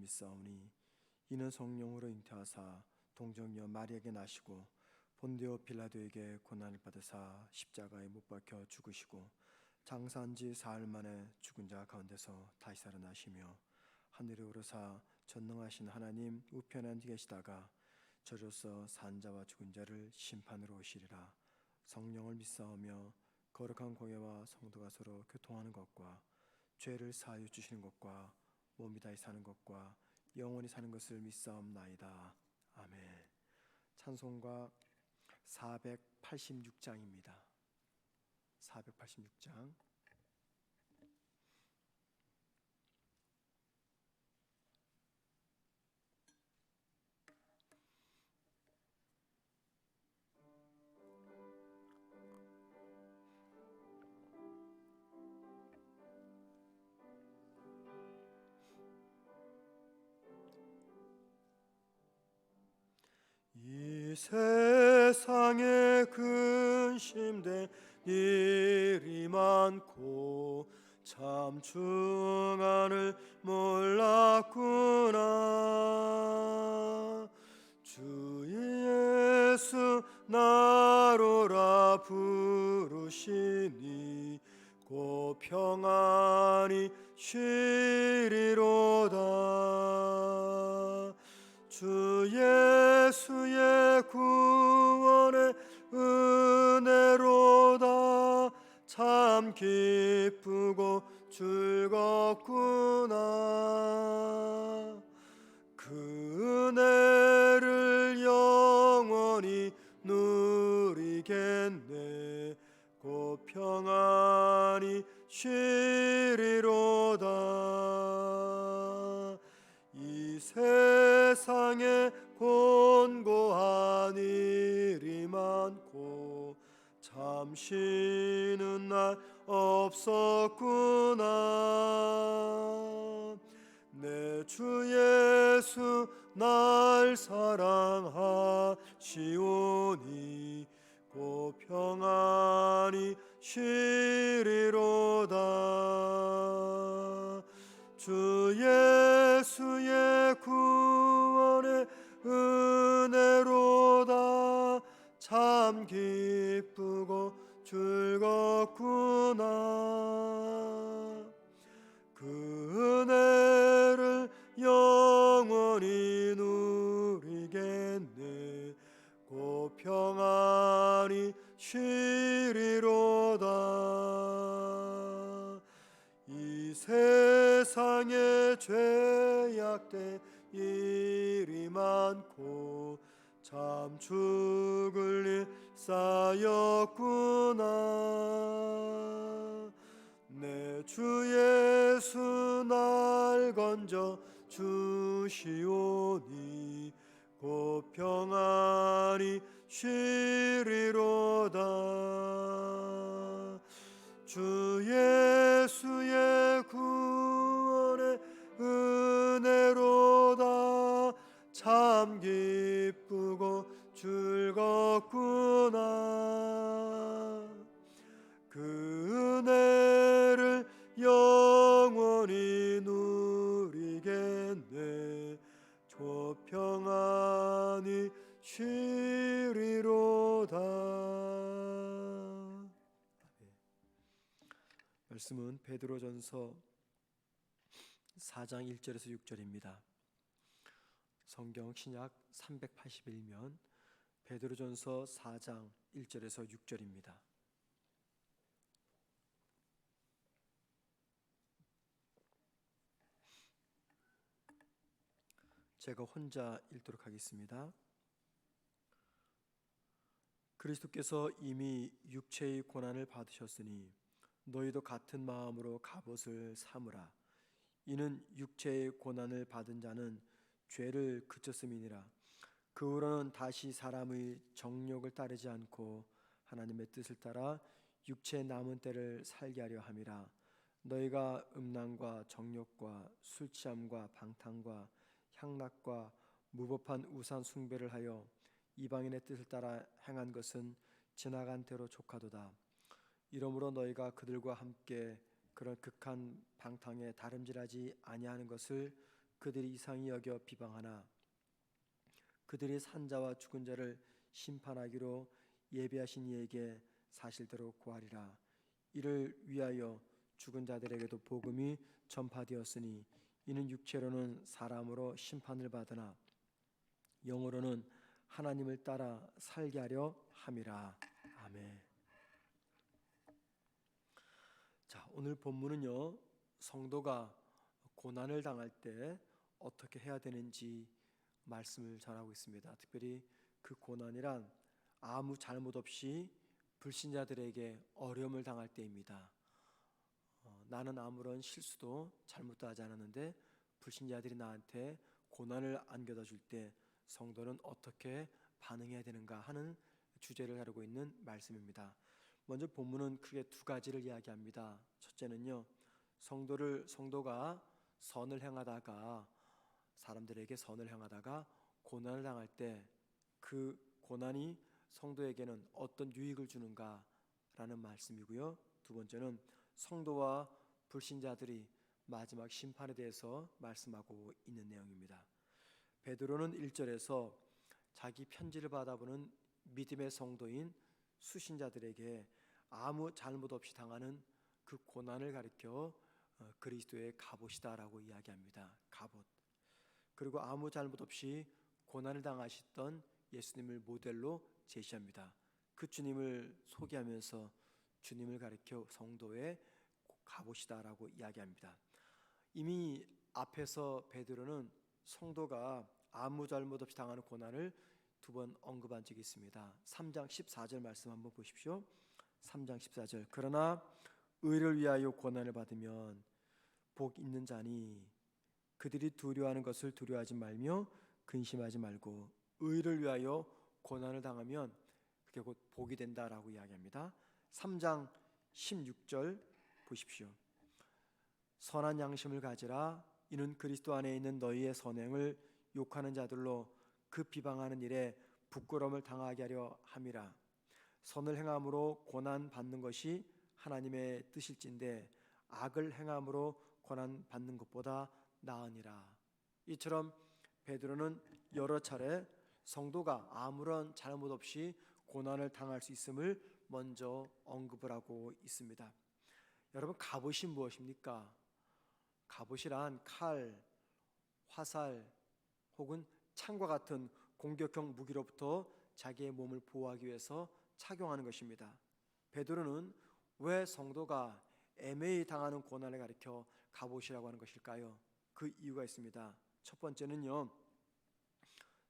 믿사오니 이는 성령으로 잉태하사 동정녀 마리아에게 나시고 본디오 빌라도에게 고난을 받으사 십자가에 못 박혀 죽으시고 장사한 지 사흘 만에 죽은 자 가운데서 다시 살아나시며 하늘에 오르사 전능하신 하나님 우편에 계시다가 저로서 산 자와 죽은 자를 심판으로 오시리라. 성령을 믿사오며 거룩한 공예와 성도가 서로 교통하는 것과 죄를 사하여 주시는 것과 몸이 다시 사는 것과 영원히 사는 것을 믿사옵나이다. 아멘. 찬송가 486장입니다. 486장. 이 세상에 근심된 일이 많고 참 중한을 몰랐구나. 주 예수 나로라 부르시니 곧 평안히 쉬리로다. 주 예수의 구원의 은혜로다. 참 기쁘고 즐겁구나. 그 은혜를 영원히 누리겠네. 곧 평안히 쉬리로다. 이 세상에 곤고한 일이 많고 참 쉬는 날 없었구나. 내 주 예수 날 사랑하시오니 곧 평안히 쉬리로다. 주 예수의 구원의 은혜로다. 참 기쁘고 즐겁구나. 그 은혜를 영원히 누리겠네. 곧 평안히 쉬리로다. 이 세상에 죄악된 일이 많고 참 죽을 일 쌓였구나. 내 주 예수 날 건져 주시오니 곧 평안히 쉬리로다. 주 예수의 구원의 은혜로다. 참 기쁘고 즐겁구나. 그 은혜를 영원히 누리겠네. 곧 평안히 쉬리로다. 말씀은 베드로전서 4장 1절에서 6절입니다. 성경 신약 381면 베드로전서 4장 1절에서 6절입니다. 제가 혼자 읽도록 하겠습니다. 그리스도께서 이미 육체의 고난을 받으셨으니 너희도 같은 마음으로 갑옷을 삼으라. 이는 육체의 고난을 받은 자는 죄를 그쳤음이니라. 그 후로는 다시 사람의 정욕을 따르지 않고 하나님의 뜻을 따라 육체의 남은 때를 살게 하려 함이라. 너희가 음란과 정욕과 술 취함과 방탕과 향락과 무법한 우상 숭배를 하여 이방인의 뜻을 따라 행한 것은 지나간 대로 족하도다. 이러므로 너희가 그들과 함께 그런 극한 방탕에 다름질하지 아니하는 것을 그들이 이상히 여겨 비방하나 그들이 산자와 죽은 자를 심판하기로 예비하신 이에게 사실대로 고하리라. 이를 위하여 죽은 자들에게도 복음이 전파되었으니 이는 육체로는 사람으로 심판을 받으나 영으로는 하나님을 따라 살게 하려 함이라. 아멘. 자, 오늘 본문은요, 성도가 고난을 당할 때 어떻게 해야 되는지 말씀을 전하고 있습니다. 특별히 그 고난이란 아무 잘못 없이 불신자들에게 어려움을 당할 때입니다. 나는 아무런 실수도 잘못도 하지 않았는데 불신자들이 나한테 고난을 안겨다 줄 때 성도는 어떻게 반응해야 되는가 하는 주제를 다루고 있는 말씀입니다. 먼저 본문은 크게 두 가지를 이야기합니다. 첫째는요, 성도가 선을 행하다가 사람들에게 선을 행하다가 고난을 당할 때 그 고난이 성도에게는 어떤 유익을 주는가라는 말씀이고요. 두 번째는 성도와 불신자들이 마지막 심판에 대해서 말씀하고 있는 내용입니다. 베드로는 1절에서 자기 편지를 받아보는 믿음의 성도인 수신자들에게 아무 잘못 없이 당하는 그 고난을 가리켜 그리스도의 갑옷이다라고 이야기합니다. 갑옷. 그리고 아무 잘못 없이 고난을 당하셨던 예수님을 모델로 제시합니다. 그 주님을 소개하면서 주님을 가리켜 성도의 갑옷이다라고 이야기합니다. 이미 앞에서 베드로는 성도가 아무 잘못 없이 당하는 고난을 두 번 언급한 적이 있습니다. 3장 14절 말씀 한번 보십시오. 3장 14절. 그러나 의를 위하여 고난을 받으면 복 있는 자니 그들이 두려워하는 것을 두려워하지 말며 근심하지 말고 의를 위하여 고난을 당하면 그게 곧 복이 된다라고 이야기합니다. 3장 16절 보십시오. 선한 양심을 가지라. 이는 그리스도 안에 있는 너희의 선행을 욕하는 자들로 그 비방하는 일에 부끄러움을 당하게 하려 함이라. 선을 행함으로 고난 받는 것이 하나님의 뜻일진데 악을 행함으로 고난 받는 것보다 나으니라. 이처럼 베드로는 여러 차례 성도가 아무런 잘못 없이 고난을 당할 수 있음을 먼저 언급을 하고 있습니다. 여러분, 갑옷이 무엇입니까? 갑옷이란 칼, 화살 혹은 창과 같은 공격형 무기로부터 자기의 몸을 보호하기 위해서 착용하는 것입니다. 베드로는 왜 성도가 애매히 당하는 고난을 가리켜 갑옷이라고 하는 것일까요? 그 이유가 있습니다. 첫 번째는요,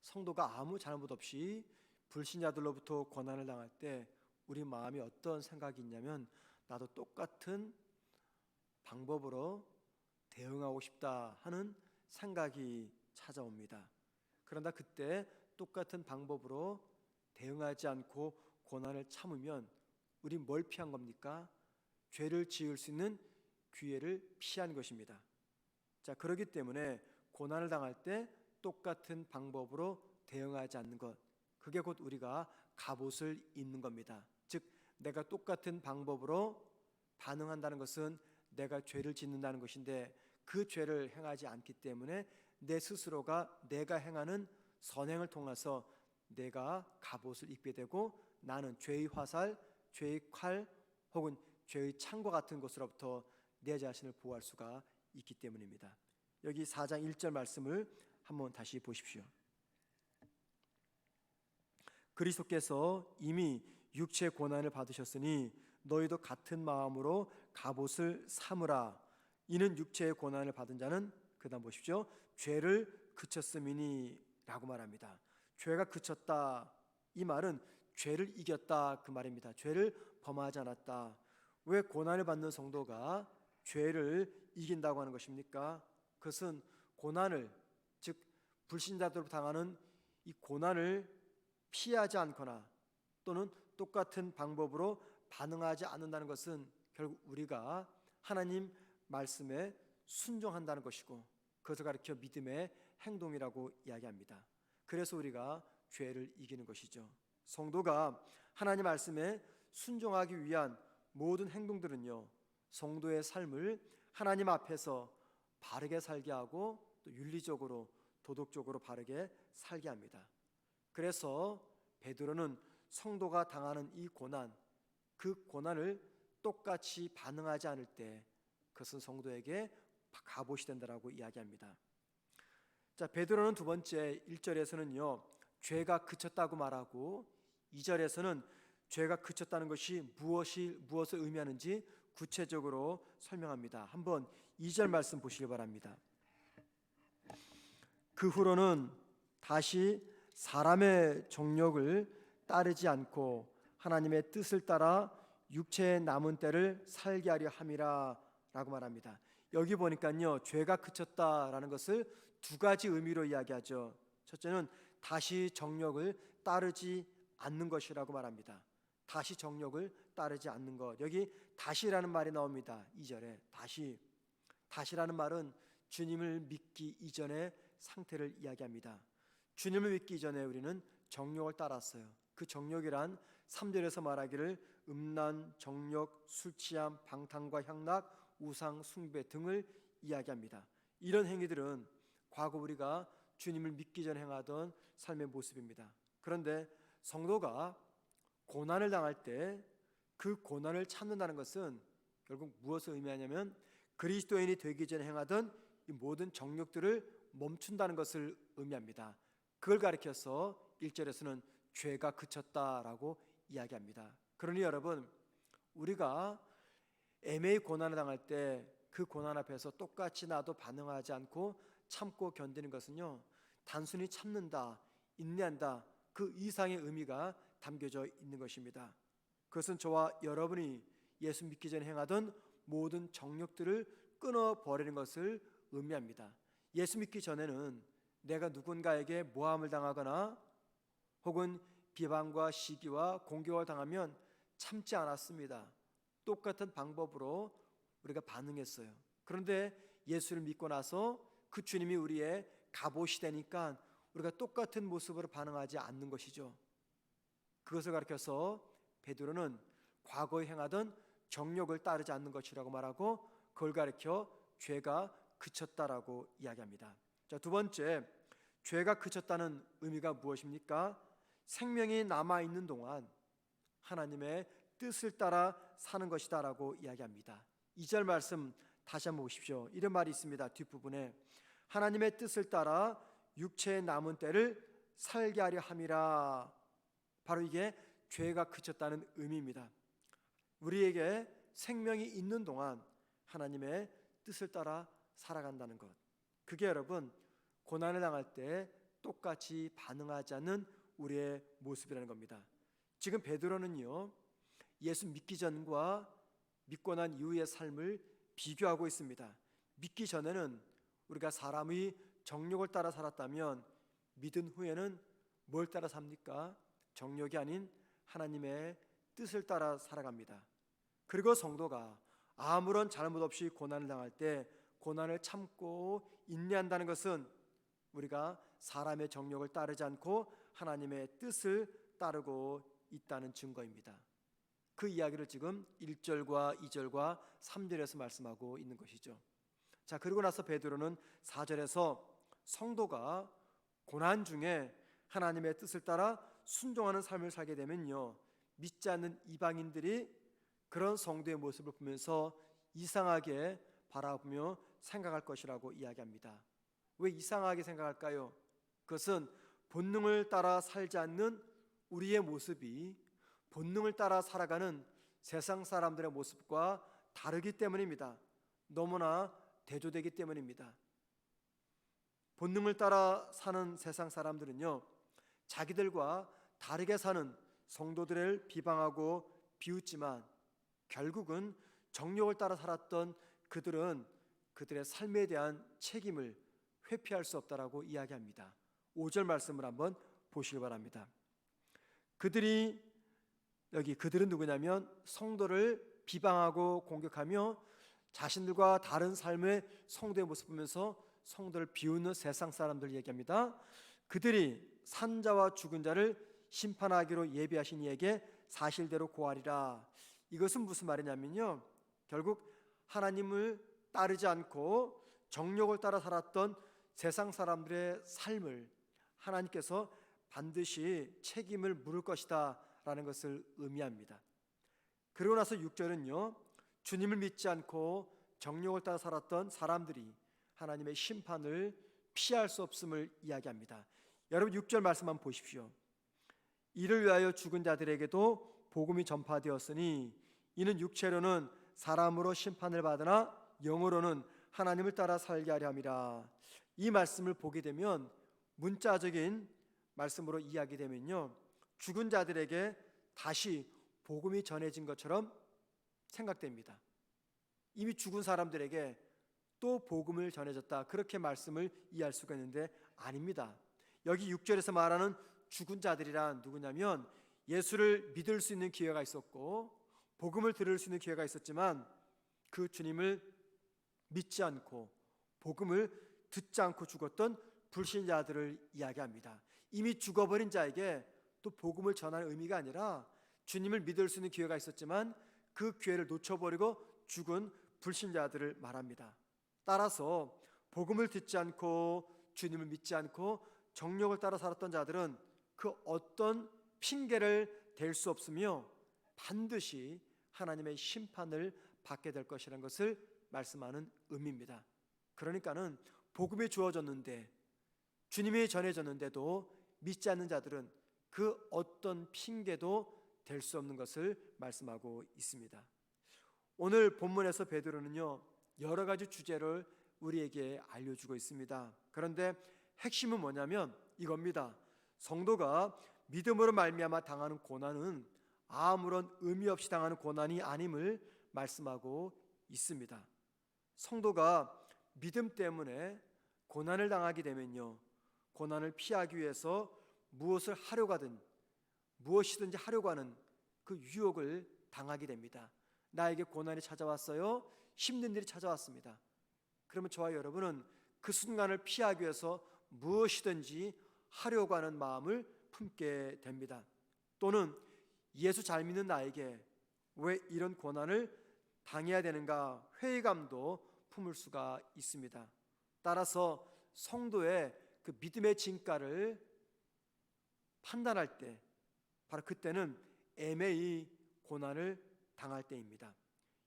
성도가 아무 잘못 없이 불신자들로부터 고난을 당할 때 우리 마음이 어떤 생각이 있냐면 나도 똑같은 방법으로 대응하고 싶다 하는 생각이 찾아옵니다. 그러나 그때 똑같은 방법으로 대응하지 않고 고난을 참으면 우리 뭘 피한 겁니까? 죄를 지을 수 있는 기회를 피한 것입니다. 자, 그렇기 때문에 고난을 당할 때 똑같은 방법으로 대응하지 않는 것, 그게 곧 우리가 갑옷을 입는 겁니다. 즉, 내가 똑같은 방법으로 반응한다는 것은 내가 죄를 짓는다는 것인데 그 죄를 행하지 않기 때문에 내 스스로가 내가 행하는 선행을 통해서 내가 갑옷을 입게 되고 나는 죄의 화살, 죄의 칼 혹은 죄의 창과 같은 것으로부터 내 자신을 보호할 수가 있기 때문입니다. 여기 4장 1절 말씀을 한번 다시 보십시오. 그리스도께서 이미 육체 고난을 받으셨으니 너희도 같은 마음으로 갑옷을 삼으라. 이는 육체의 고난을 받은 자는, 그 다음 보십시오, 죄를 그쳤음이니 라고 말합니다. 죄가 그쳤다, 이 말은 죄를 이겼다 그 말입니다. 죄를 범하지 않았다. 왜 고난을 받는 성도가 죄를 이긴다고 하는 것입니까? 그것은 고난을, 즉 불신자들로 당하는 이 고난을 피하지 않거나 또는 똑같은 방법으로 반응하지 않는다는 것은 결국 우리가 하나님 말씀에 순종한다는 것이고 그것을 가리켜 믿음의 행동이라고 이야기합니다. 그래서 우리가 죄를 이기는 것이죠. 성도가 하나님 말씀에 순종하기 위한 모든 행동들은요, 성도의 삶을 하나님 앞에서 바르게 살게 하고 또 또 윤리적으로 도덕적으로 바르게 살게 합니다. 그래서 베드로는 성도가 당하는 이 고난, 그 고난을 똑같이 반응하지 않을 때 그것은 성도에게 갑옷이 된다라고 이야기합니다. 자, 베드로는 두 번째 1절에서는요 죄가 그쳤다고 말하고 2절에서는 죄가 그쳤다는 것이 무엇을 의미하는지 구체적으로 설명합니다. 한번 2절 말씀 보시기 바랍니다. 그 후로는 다시 사람의 정욕을 따르지 않고 하나님의 뜻을 따라 육체의 남은 때를 살게 하려 함이라 라고 말합니다. 여기 보니까요 죄가 그쳤다라는 것을 두 가지 의미로 이야기하죠. 첫째는 다시 정욕을 따르지 않는 것이라고 말합니다. 다시 정욕을 따르지 않는 것. 여기 다시라는 말이 나옵니다. 2절에 다시라는 말은 주님을 믿기 이전의 상태를 이야기합니다. 주님을 믿기 이전에 우리는 정욕을 따랐어요. 그 정욕이란 3절에서 말하기를 음란, 정욕, 술취함, 방탕과 향락, 우상, 숭배 등을 이야기합니다. 이런 행위들은 과거 우리가 주님을 믿기 전에 행하던 삶의 모습입니다. 그런데 성도가 고난을 당할 때 그 고난을 참는다는 것은 결국 무엇을 의미하냐면 그리스도인이 되기 전에 행하던 이 모든 정욕들을 멈춘다는 것을 의미합니다. 그걸 가리켜서 1절에서는 죄가 그쳤다라고 이야기합니다. 그러니 여러분, 우리가 애매히 고난을 당할 때 그 고난 앞에서 똑같이 나도 반응하지 않고 참고 견디는 것은요 단순히 참는다, 인내한다 그 이상의 의미가 담겨져 있는 것입니다. 그것은 저와 여러분이 예수 믿기 전에 행하던 모든 정욕들을 끊어버리는 것을 의미합니다. 예수 믿기 전에는 내가 누군가에게 모함을 당하거나 혹은 비방과 시기와 공격을 당하면 참지 않았습니다. 똑같은 방법으로 우리가 반응했어요. 그런데 예수를 믿고 나서 그 주님이 우리의 갑옷이 되니까 우리가 똑같은 모습으로 반응하지 않는 것이죠. 그것을 가리켜서 베드로는 과거에 행하던 정욕을 따르지 않는 것이라고 말하고 그걸 가리켜 죄가 그쳤다라고 이야기합니다. 자, 두 번째, 죄가 그쳤다는 의미가 무엇입니까? 생명이 남아있는 동안 하나님의 뜻을 따라 사는 것이다라고 이야기합니다. 2절 말씀 다시 한번 보십시오. 이런 말이 있습니다. 뒷부분에 하나님의 뜻을 따라 육체의 남은 때를 살게 하려 함이라. 바로 이게 죄가 그쳤다는 의미입니다. 우리에게 생명이 있는 동안 하나님의 뜻을 따라 살아간다는 것, 그게 여러분 고난을 당할 때 똑같이 반응하지 않는 우리의 모습이라는 겁니다. 지금 베드로는요 예수 믿기 전과 믿고 난 이후의 삶을 비교하고 있습니다. 믿기 전에는 우리가 사람의 정욕을 따라 살았다면 믿은 후에는 뭘 따라 삽니까? 정욕이 아닌 하나님의 뜻을 따라 살아갑니다. 그리고 성도가 아무런 잘못 없이 고난을 당할 때 고난을 참고 인내한다는 것은 우리가 사람의 정욕을 따르지 않고 하나님의 뜻을 따르고 있다는 증거입니다. 그 이야기를 지금 1절과 2절과 3절에서 말씀하고 있는 것이죠. 자, 그리고 나서 베드로는 4절에서 성도가 고난 중에 하나님의 뜻을 따라 순종하는 삶을 살게 되면요 믿지 않는 이방인들이 그런 성도의 모습을 보면서 이상하게 바라보며 생각할 것이라고 이야기합니다. 왜 이상하게 생각할까요? 그것은 본능을 따라 살지 않는 우리의 모습이 본능을 따라 살아가는 세상 사람들의 모습과 다르기 때문입니다. 너무나 대조되기 때문입니다. 본능을 따라 사는 세상 사람들은요 자기들과 다르게 사는 성도들을 비방하고 비웃지만 결국은 정욕을 따라 살았던 그들은 그들의 삶에 대한 책임을 회피할 수 없다라고 이야기합니다. 5절 말씀을 한번 보시기 바랍니다. 그들은 누구냐면 성도를 비방하고 공격하며 자신들과 다른 삶의 성도의 모습을 보면서 성도를 비웃는 세상 사람들 얘기합니다. 그들이 산자와 죽은 자를 심판하기로 예비하신 이에게 사실대로 고하리라. 이것은 무슨 말이냐면요 결국 하나님을 따르지 않고 정욕을 따라 살았던 세상 사람들의 삶을 하나님께서 반드시 책임을 물을 것이다 라는 것을 의미합니다. 그러고 나서 6절은요, 주님을 믿지 않고 정욕을 따라 살았던 사람들이 하나님의 심판을 피할 수 없음을 이야기합니다. 여러분 6절 말씀 한번 보십시오. 이를 위하여 죽은 자들에게도 복음이 전파되었으니 이는 육체로는 사람으로 심판을 받으나 영으로는 하나님을 따라 살게 하려 함이라. 이 말씀을 보게 되면 문자적인 말씀으로 이야기되면요, 죽은 자들에게 다시 복음이 전해진 것처럼 생각됩니다. 이미 죽은 사람들에게 또 복음을 전해졌다, 그렇게 말씀을 이해할 수가 있는데 아닙니다. 여기 6절에서 말하는 죽은 자들이란 누구냐면 예수를 믿을 수 있는 기회가 있었고 복음을 들을 수 있는 기회가 있었지만 그 주님을 믿지 않고 복음을 듣지 않고 죽었던 불신자들을 이야기합니다. 이미 죽어버린 자에게 또 복음을 전하는 의미가 아니라 주님을 믿을 수 있는 기회가 있었지만 그 기회를 놓쳐버리고 죽은 불신자들을 말합니다. 따라서 복음을 듣지 않고 주님을 믿지 않고 정욕을 따라 살았던 자들은 그 어떤 핑계를 댈 수 없으며 반드시 하나님의 심판을 받게 될 것이라는 것을 말씀하는 의미입니다. 그러니까는 복음이 주어졌는데 주님이 전해졌는데도 믿지 않는 자들은 그 어떤 핑계도 될 수 없는 것을 말씀하고 있습니다. 오늘 본문에서 베드로는요, 여러 가지 주제를 우리에게 알려주고 있습니다. 그런데 핵심은 뭐냐면 이겁니다. 성도가 믿음으로 말미암아 당하는 고난은 아무런 의미 없이 당하는 고난이 아님을 말씀하고 있습니다. 성도가 믿음 때문에 고난을 당하게 되면요, 고난을 피하기 위해서 무엇을 하려고 하든 무엇이든지 하려고 하는 그 유혹을 당하게 됩니다. 나에게 고난이 찾아왔어요. 힘든 일이 찾아왔습니다. 그러면 저와 여러분은 그 순간을 피하기 위해서 무엇이든지 하려고 하는 마음을 품게 됩니다. 또는 예수 잘 믿는 나에게 왜 이런 고난을 당해야 되는가 회의감도 품을 수가 있습니다. 따라서 성도의 그 믿음의 진가를 판단할 때 바로 그때는 애매히 고난을 당할 때입니다.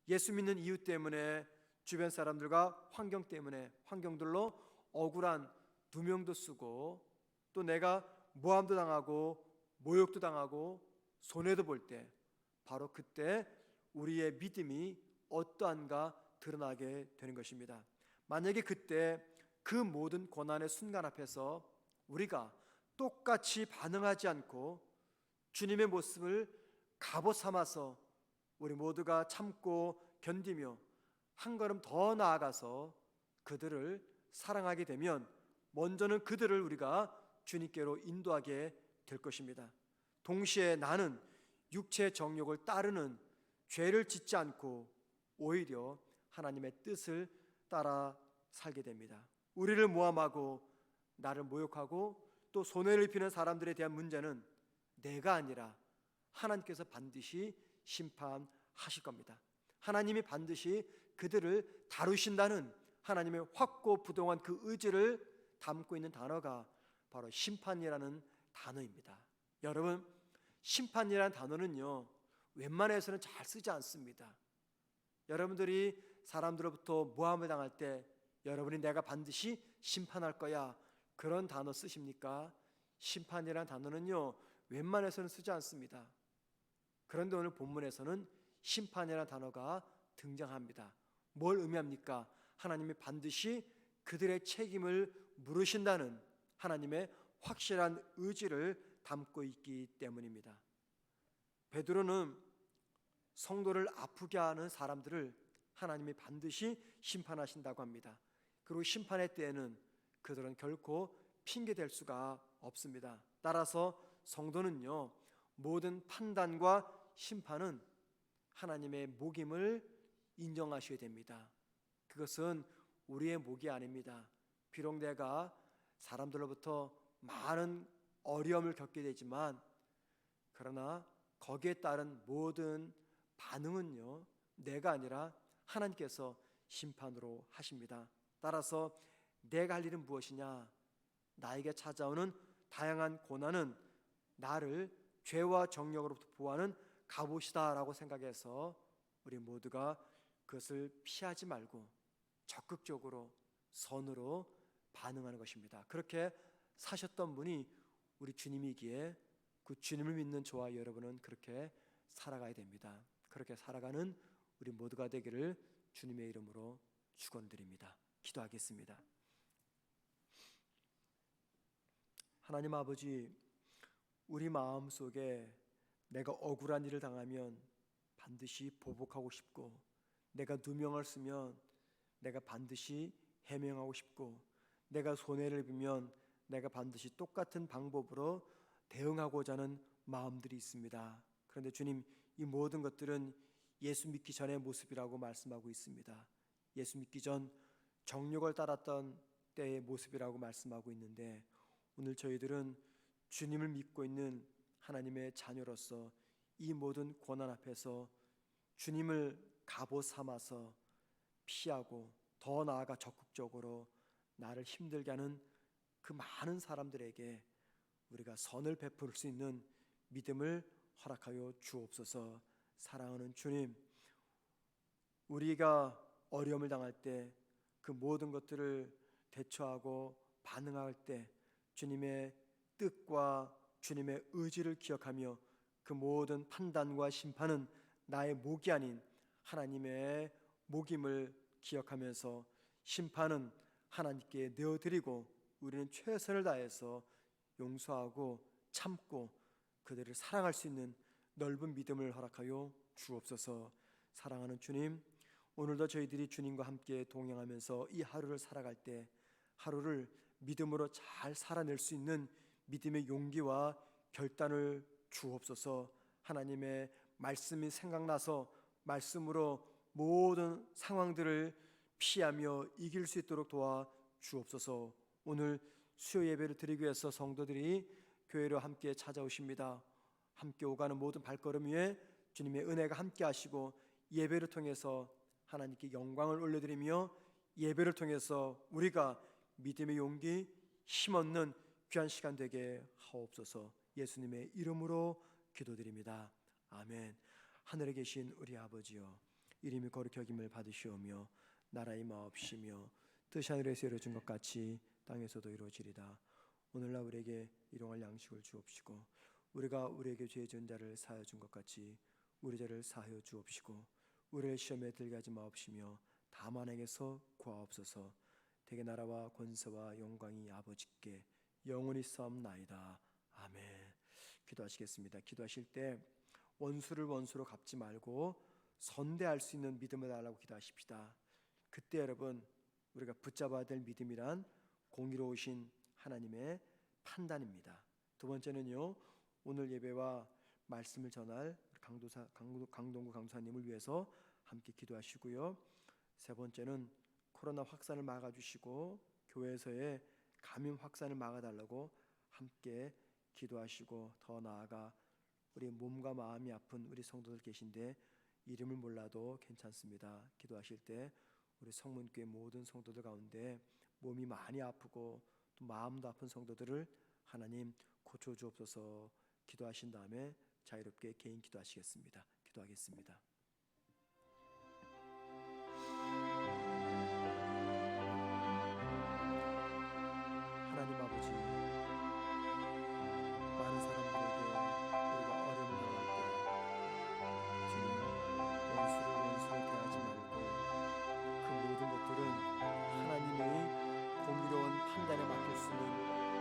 예수 믿는 이유 때문에 주변 사람들과 환경 때문에 환경들로 억울한 누명도 쓰고 또 내가 모함도 당하고 모욕도 당하고 손해도 볼 때 바로 그때 우리의 믿음이 어떠한가 드러나게 되는 것입니다. 만약에 그때 그 모든 고난의 순간 앞에서 우리가 똑같이 반응하지 않고 주님의 모습을 갑옷 삼아서 우리 모두가 참고 견디며 한 걸음 더 나아가서 그들을 사랑하게 되면 먼저는 그들을 우리가 주님께로 인도하게 될 것입니다. 동시에 나는 육체의 정욕을 따르는 죄를 짓지 않고 오히려 하나님의 뜻을 따라 살게 됩니다. 우리를 모함하고 나를 모욕하고 또 손해를 입히는 사람들에 대한 문제는 내가 아니라 하나님께서 반드시 심판하실 겁니다. 하나님이 반드시 그들을 다루신다는 하나님의 확고부동한 그 의지를 담고 있는 단어가 바로 심판이라는 단어입니다. 여러분, 심판이라는 단어는요, 웬만해서는 잘 쓰지 않습니다. 여러분들이 사람들로부터 모함을 당할 때 여러분이 내가 반드시 심판할 거야, 그런 단어 쓰십니까? 심판이라는 단어는요, 웬만해서는 쓰지 않습니다. 그런데 오늘 본문에서는 심판이라는 단어가 등장합니다. 뭘 의미합니까? 하나님이 반드시 그들의 책임을 물으신다는 하나님의 확실한 의지를 담고 있기 때문입니다. 베드로는 성도를 아프게 하는 사람들을 하나님이 반드시 심판하신다고 합니다. 그리고 심판의 때에는 그들은 결코 핑계댈 수가 없습니다. 따라서 성도는요, 모든 판단과 심판은 하나님의 목임을 인정하셔야 됩니다. 그것은 우리의 목이 아닙니다. 비록 내가 사람들로부터 많은 어려움을 겪게 되지만 그러나 거기에 따른 모든 반응은요, 내가 아니라 하나님께서 심판으로 하십니다. 따라서 내가 할 일은 무엇이냐? 나에게 찾아오는 다양한 고난은 나를 죄와 정욕으로부터 보호하는 갑옷이다 라고 생각해서 우리 모두가 그것을 피하지 말고 적극적으로 선으로 반응하는 것입니다. 그렇게 사셨던 분이 우리 주님이기에 그 주님을 믿는 저와 여러분은 그렇게 살아가야 됩니다. 그렇게 살아가는 우리 모두가 되기를 주님의 이름으로 축원드립니다. 기도하겠습니다. 하나님 아버지, 우리 마음속에 내가 억울한 일을 당하면 반드시 보복하고 싶고, 내가 누명을 쓰면 내가 반드시 해명하고 싶고, 내가 손해를 입으면 내가 반드시 똑같은 방법으로 대응하고자 하는 마음들이 있습니다. 그런데 주님, 이 모든 것들은 예수 믿기 전의 모습이라고 말씀하고 있습니다. 예수 믿기 전 정욕을 따랐던 때의 모습이라고 말씀하고 있는데, 오늘 저희들은 주님을 믿고 있는 하나님의 자녀로서 이 모든 고난 앞에서 주님을 갑옷 삼아서 피하고 더 나아가 적극적으로 나를 힘들게 하는 그 많은 사람들에게 우리가 선을 베풀 수 있는 믿음을 허락하여 주옵소서. 사랑하는 주님, 우리가 어려움을 당할 때 그 모든 것들을 대처하고 반응할 때 주님의 뜻과 주님의 의지를 기억하며 그 모든 판단과 심판은 나의 몫이 아닌 하나님의 몫임을 기억하면서 심판은 하나님께 내어드리고 우리는 최선을 다해서 용서하고 참고 그들을 사랑할 수 있는 넓은 믿음을 허락하여 주옵소서. 사랑하는 주님, 오늘도 저희들이 주님과 함께 동행하면서 이 하루를 살아갈 때 하루를 믿음으로 잘 살아낼 수 있는 믿음의 용기와 결단을 주옵소서. 하나님의 말씀이 생각나서 말씀으로 모든 상황들을 피하며 이길 수 있도록 도와 주옵소서. 오늘 수요 예배를 드리기 위해서 성도들이 교회로 함께 찾아오십니다. 함께 오가는 모든 발걸음 위에 주님의 은혜가 함께 하시고 예배를 통해서 하나님께 영광을 올려드리며 예배를 통해서 우리가 믿음의 용기, 힘없는 귀한 시간 되게 하옵소서. 예수님의 이름으로 기도드립니다. 아멘. 하늘에 계신 우리 아버지여, 이름이 거룩히 여김을 받으시오며 나라의 마옵시며 뜻이 하늘에서 이루어진 것 같이 땅에서도 이루어지리다. 오늘날 우리에게 일용할 양식을 주옵시고 우리가 우리에게 죄 지은 자를 사하여 준 것 같이 우리 죄를 사하여 주옵시고 우리를 시험에 들게 하지 마옵시며 다만 에게서 구하옵소서. 대개 나라와 권세와 영광이 아버지께 영원히 싸움나이다. 아멘. 기도하시겠습니다. 기도하실 때 원수를 원수로 갚지 말고 선대할 수 있는 믿음을 달라고 기도하십시다. 그때 여러분, 우리가 붙잡아야 될 믿음이란 공의로우신 하나님의 판단입니다. 두 번째는요, 오늘 예배와 말씀을 전할 강동구 강도사님을 위해서 함께 기도하시고요. 세 번째는 코로나 확산을 막아주시고 교회에서의 감염 확산을 막아달라고 함께 기도하시고, 더 나아가 우리 몸과 마음이 아픈 우리 성도들 계신데 이름을 몰라도 괜찮습니다. 기도하실 때 우리 성문교회 모든 성도들 가운데 몸이 많이 아프고 또 마음도 아픈 성도들을 하나님 고쳐주옵소서. 기도하신 다음에 자유롭게 개인 기도하시겠습니다. 기도하겠습니다. 하나님 아버지, 많은 사람들에게 우리가 어려움을 당할 때 주님, 원수를 원수로 대하지 말고 그 모든 것들은 하나님의 공의로운 판단에 맡길 수 있는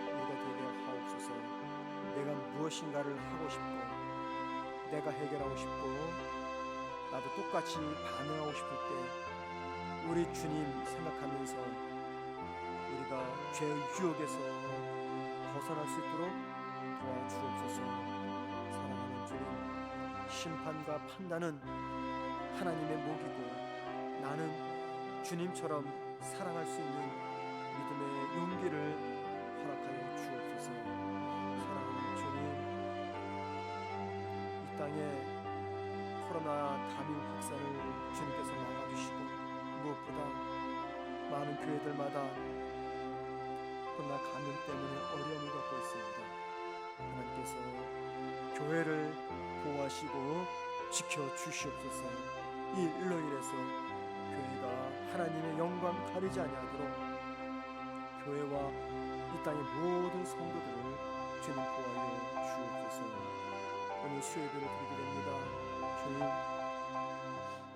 우리가 되게 하옵소서. 내가 무엇인가를 하고 싶고 내가 해결하고 싶고 나도 똑같이 반응하고 싶을 때 우리 주님 생각하면서 우리가 죄의 유혹에서 벗어날 수 있도록 도와주옵소서. 사랑하는 주님, 심판과 판단은 하나님의 몫이고 나는 주님처럼 사랑할 수 있는 믿음의 용기를 허락하여 주옵소서. 사랑하는 주님, 이 땅에 코로나 감염 확산을 주님께서 막아주시고 무엇보다 많은 교회들마다 주님의 말씀을 전하고 있는 이 시간, 주님, 우리가 더 이상 코로나 감염 때문에 어려움을 겪고 있습니다. 하나님께서 교회를 보호하시고 지켜주시옵소서. 이 일로 인해서 교회가 하나님의 영광 가리지 아니하도록 교회와 이 땅의 모든 성도들을 주님 보호하여 주옵소서. 오늘 수요예배를 드리게 됩니다. 주님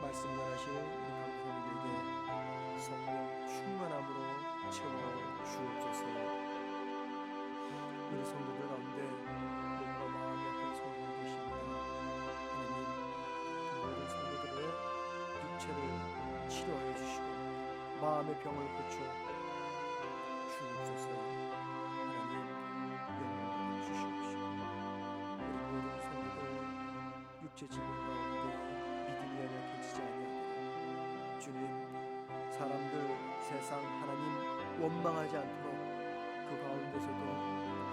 말씀 전하실 우리 강성에게 성령 충만함으로 채워 주옵소서. 우리 성도들 가운데 몸과 마음이 약한 성도들 계십니다. 하나님 그 모든 성도들의 육체를 치료하여 주시고 마음의 병을 고쳐 주옵소서. 하나님 영광을 주시옵시고 우리 모든 성도들 육체 질병 가운데 믿음이 연약해지지 아니하도록 주님 사람들 세상 하나님 원망하지 않도록 그 가운데서도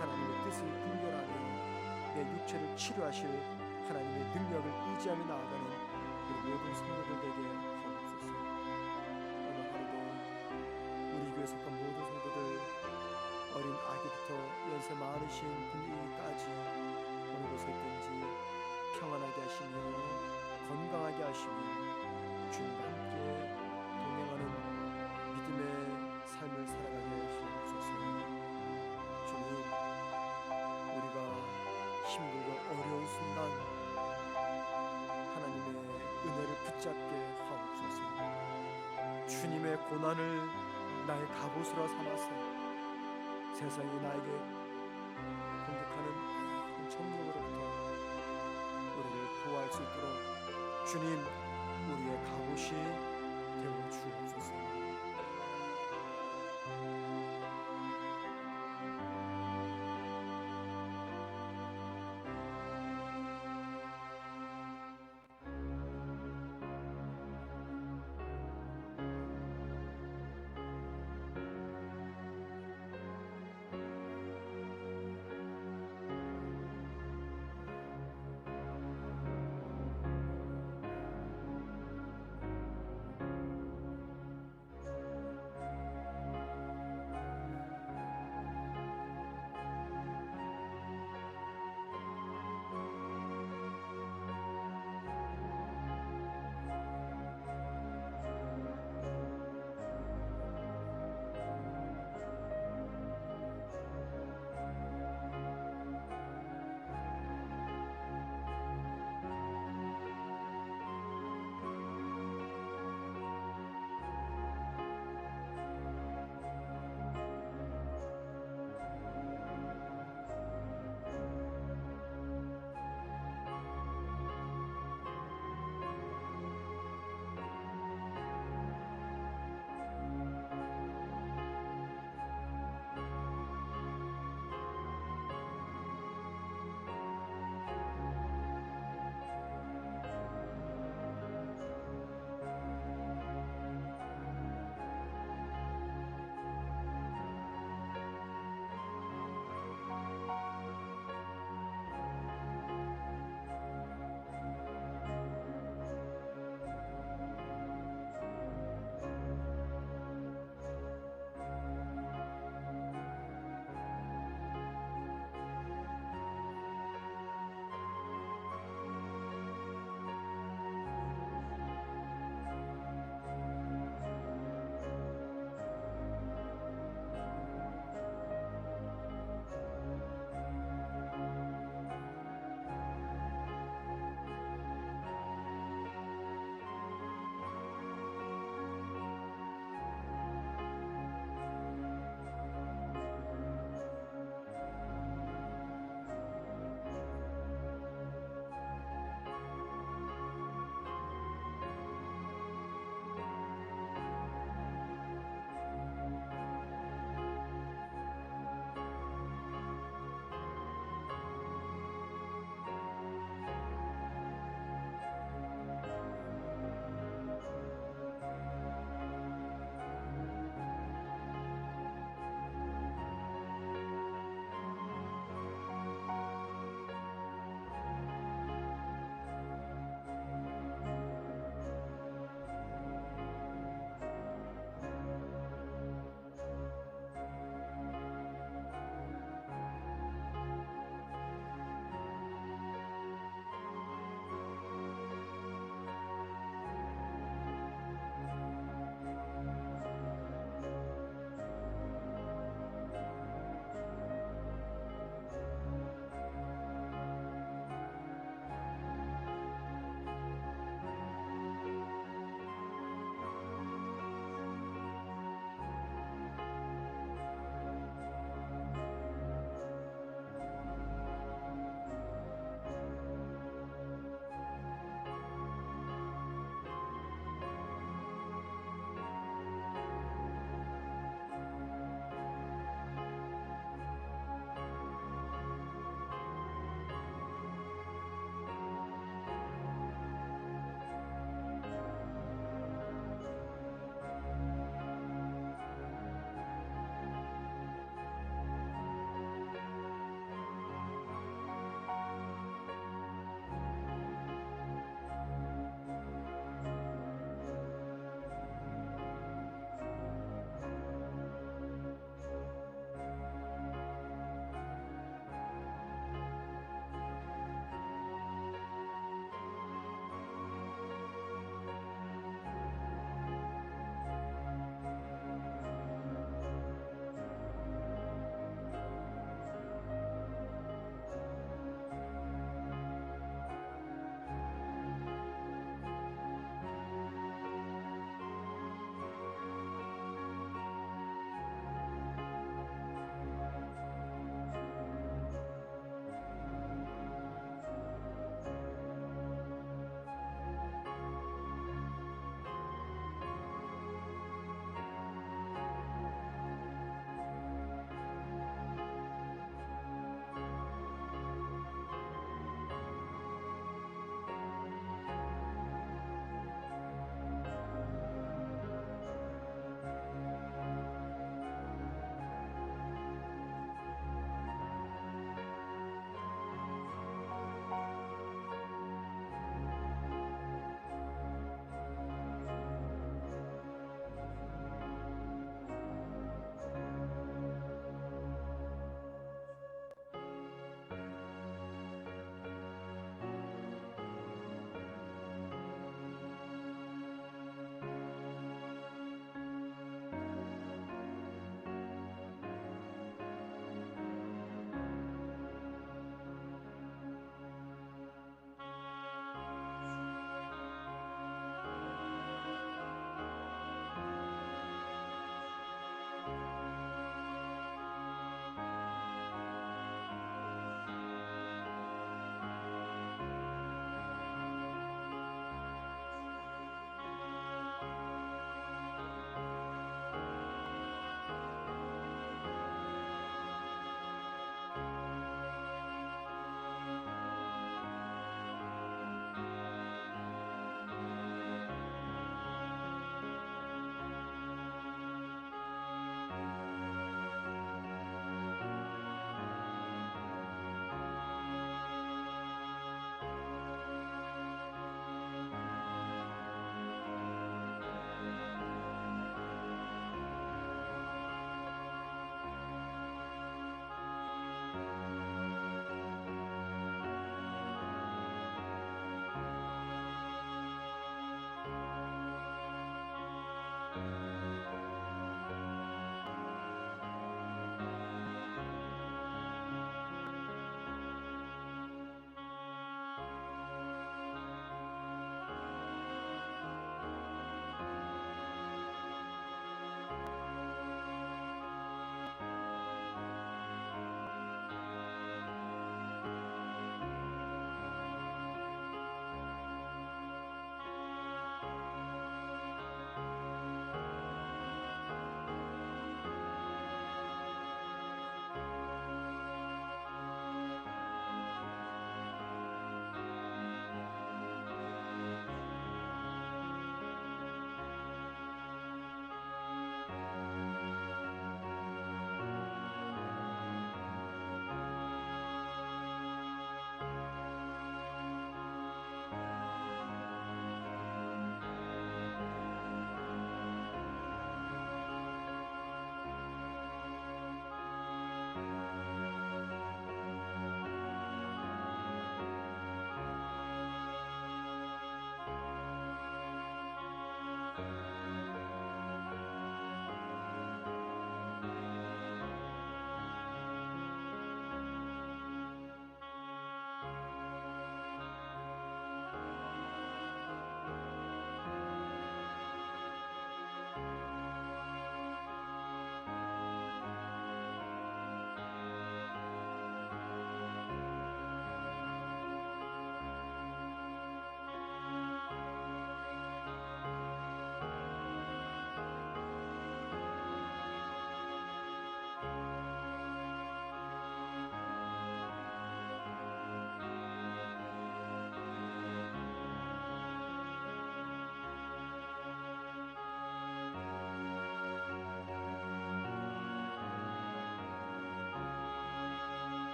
하나님의 뜻을 분별하며 내 육체를 치료하실 하나님의 능력을 의지하며 나아가는 우리 모든 성도들에게 하옵소서. 오늘 하루도 우리 교회 속한 모든 성도들 어린 아기부터 연세 많으신 분들까지 어느 곳에 있든지 평안하게 하시며 건강하게 하시며 주님과 함께 동행하는 믿음의 삶을 살아가게 하옵소서. 주님 우리가 힘들고 어려운 순간 하나님의 은혜를 붙잡게 하옵소서. 주님의 고난을 나의 갑옷으로 삼아서 세상이 나에게 공격하는 모든 정력으로부터 우리를 보호할 수 있도록 주님 우리의 갑옷이 되어 주옵소서.